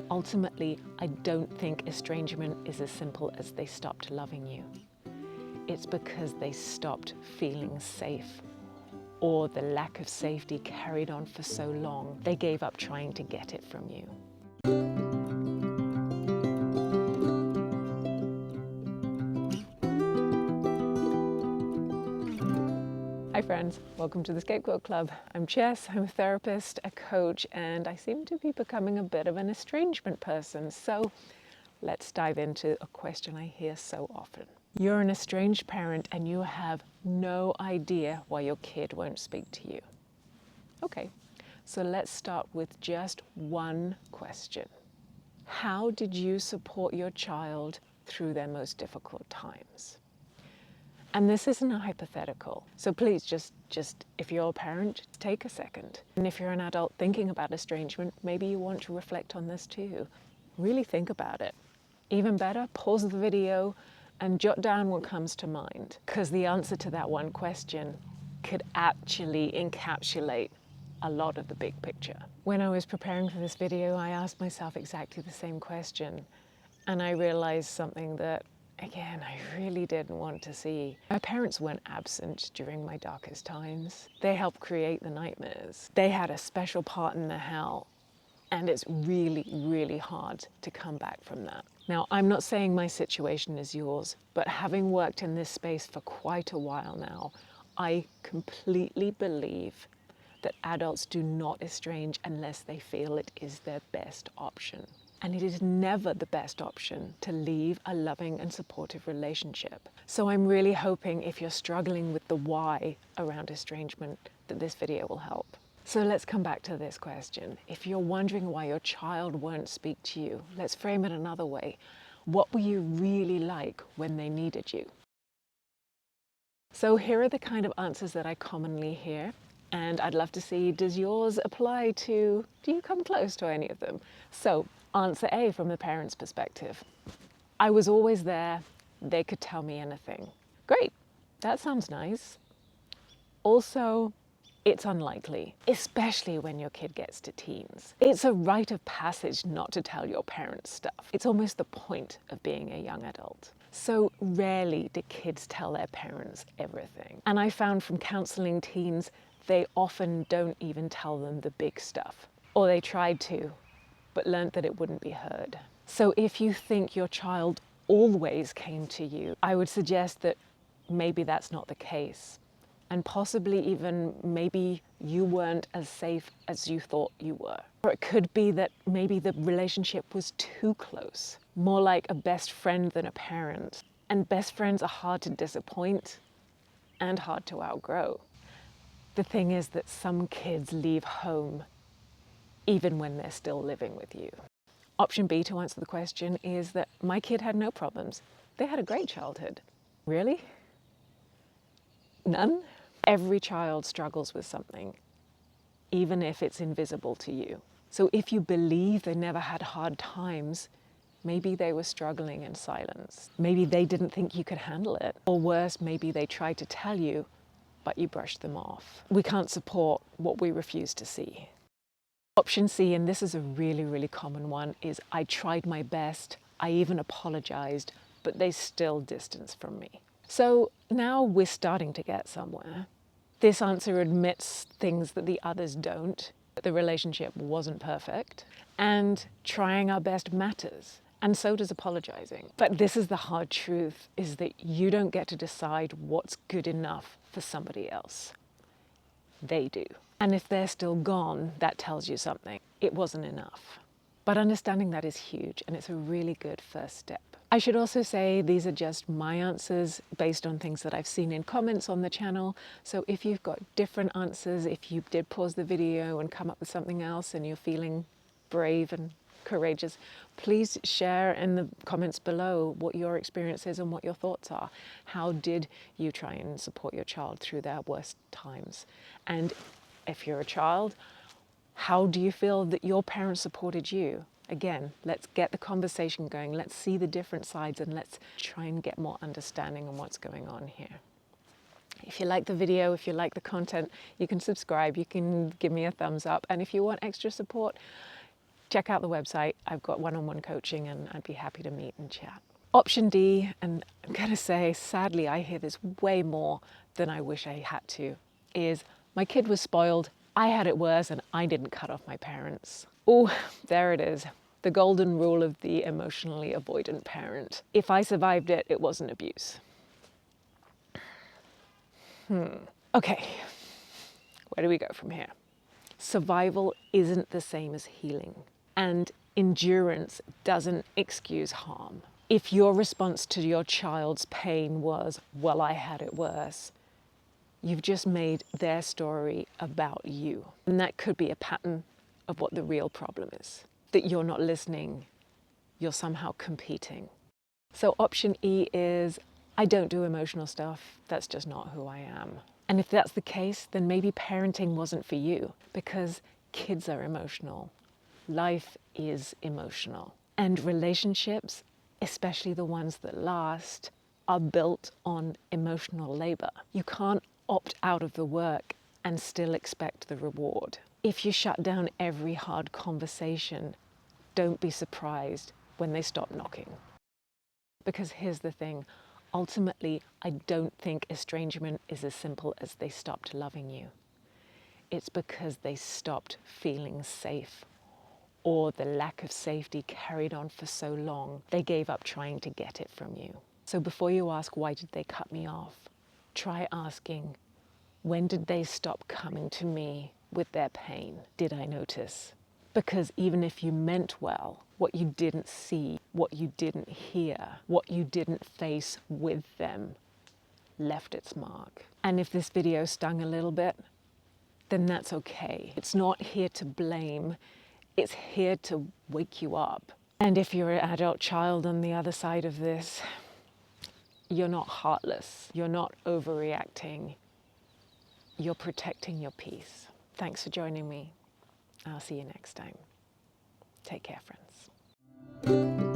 Ultimately, I don't think estrangement is as simple as they stopped loving you. It's because they stopped feeling safe, or the lack of safety carried on for so long, they gave up trying to get it from you. Hi friends, welcome to the Scapegoat Club. I'm Jess, I'm a therapist, a coach, and I seem to be becoming a bit of an estrangement person. So let's dive into a question I hear so often. You're an estranged parent and you have no idea why your kid won't speak to you. Okay, so let's start with just one question. How did you support your child through their most difficult times? And this isn't a hypothetical. So please just if you're a parent, take a second. And if you're an adult thinking about estrangement, maybe you want to reflect on this too. Really think about it. Even better, pause the video and jot down what comes to mind, because the answer to that one question could actually encapsulate a lot of the big picture. When I was preparing for this video, I asked myself exactly the same question, and I realized something that, again, I really didn't want to see. My parents weren't absent during my darkest times. They helped create the nightmares. They had a special part in the hell, and it's really, really hard to come back from that. Now, I'm not saying my situation is yours, but having worked in this space for quite a while now, I completely believe that adults do not estrange unless they feel it is their best option. And it is never the best option to leave a loving and supportive relationship. So I'm really hoping if you're struggling with the why around estrangement, that this video will help. So let's come back to this question. If you're wondering why your child won't speak to you, let's frame it another way. What were you really like when they needed you? So here are the kind of answers that I commonly hear. And I'd love to see, does yours apply to, do you come close to any of them? So answer A from the parent's perspective. I was always there. They could tell me anything. Great. That sounds nice. Also, it's unlikely, especially when your kid gets to teens. It's a rite of passage not to tell your parents stuff. It's almost the point of being a young adult. So rarely do kids tell their parents everything. And I found from counseling teens, they often don't even tell them the big stuff. Or they tried to, but learned that it wouldn't be heard. So if you think your child always came to you, I would suggest that maybe that's not the case. And possibly even maybe you weren't as safe as you thought you were. Or it could be that maybe the relationship was too close, more like a best friend than a parent. And best friends are hard to disappoint and hard to outgrow. The thing is that some kids leave home even when they're still living with you. Option B to answer the question is that my kid had no problems. They had a great childhood. Really? None? Every child struggles with something, even if it's invisible to you. So if you believe they never had hard times, maybe they were struggling in silence. Maybe they didn't think you could handle it. Or worse, maybe they tried to tell you, but you brushed them off. We can't support what we refuse to see. Option C, and this is a really, really common one, is I tried my best, I even apologized, but they still distanced from me. So now we're starting to get somewhere. This answer admits things that the others don't. The relationship wasn't perfect, and trying our best matters, and so does apologizing. But this is the hard truth, is that you don't get to decide what's good enough for somebody else. They do. And if they're still gone, that tells you something. It wasn't enough. But understanding that is huge, and it's a really good first step. I should also say these are just my answers based on things that I've seen in comments on the channel. So if you've got different answers, if you did pause the video and come up with something else and you're feeling brave and courageous, please share in the comments below what your experience is and what your thoughts are. How did you try and support your child through their worst times? And if you're a child, how do you feel that your parents supported you? Again, let's get the conversation going. Let's see the different sides and let's try and get more understanding on what's going on here. If you like the video, if you like the content, you can subscribe, you can give me a thumbs up. And if you want extra support, check out the website. I've got one-on-one coaching and I'd be happy to meet and chat. Option D, and I'm going to say, sadly, I hear this way more than I wish I had to, is my kid was spoiled, I had it worse, and I didn't cut off my parents. Oh, there it is. The golden rule of the emotionally avoidant parent. If I survived it, it wasn't abuse. Okay, where do we go from here? Survival isn't the same as healing, and endurance doesn't excuse harm. If your response to your child's pain was, well, I had it worse, you've just made their story about you. And that could be a pattern of what the real problem is. That you're not listening, you're somehow competing. So option E is, I don't do emotional stuff, that's just not who I am. And if that's the case, then maybe parenting wasn't for you, because kids are emotional. Life is emotional. And relationships, especially the ones that last, are built on emotional labor. You can't opt out of the work and still expect the reward. If you shut down every hard conversation, don't be surprised when they stop knocking. Because here's the thing, ultimately, I don't think estrangement is as simple as they stopped loving you. It's because they stopped feeling safe, or the lack of safety carried on for so long, they gave up trying to get it from you. So before you ask, why did they cut me off? Try asking, when did they stop coming to me with their pain? Did I notice? Because even if you meant well, what you didn't see, what you didn't hear, what you didn't face with them left its mark. And if this video stung a little bit, then that's okay. It's not here to blame, it's here to wake you up. And if you're an adult child on the other side of this, you're not heartless, you're not overreacting, you're protecting your peace. Thanks for joining me. I'll see you next time. Take care, friends.